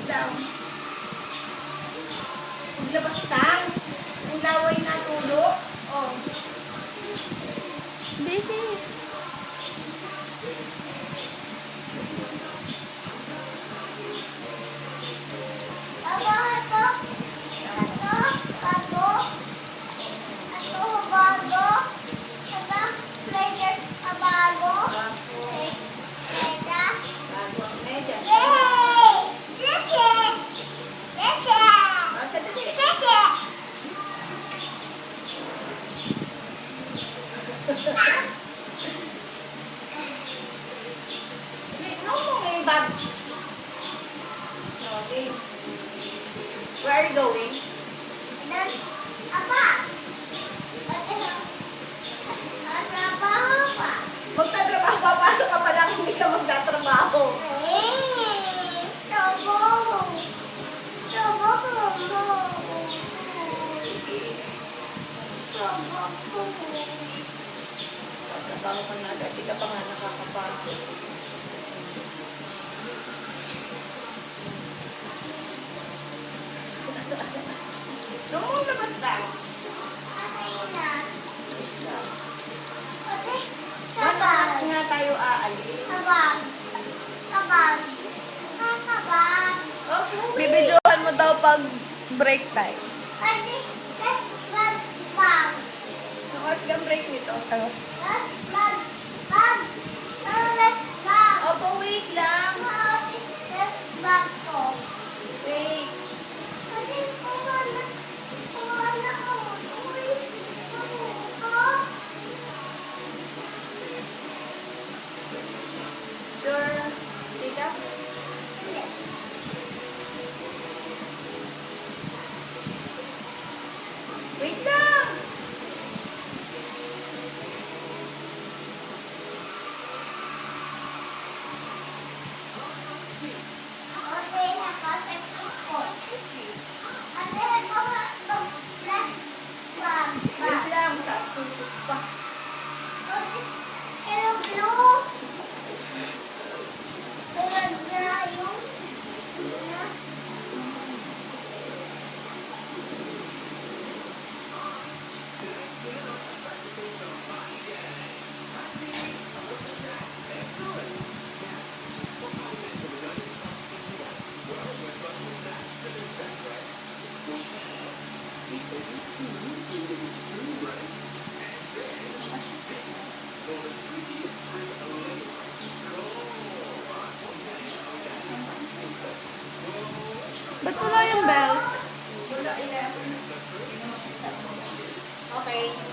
daw. Maglabas tang. Ang laway na tulo. Oh. Bilis. Bago ang medyas. Sandali. Ano mo ngayon, Bob? Okay. Where are you going? Magtatrabaho, papasok ka pa lang, hindi ka magtatrabaho. Tatrabaho ka na agad, hindi ka pa nga nakakapasok. Nung mong labas tayo. Bakit nga tayo aalis? Okay. Bibidyohan mo daw pag break time. Ang oras kang break nito. Ano? Opo, wait lang. Wait. Your data? Wait lang. Wait lang. Sa susus pa. Ba't wala yung bell? Okay.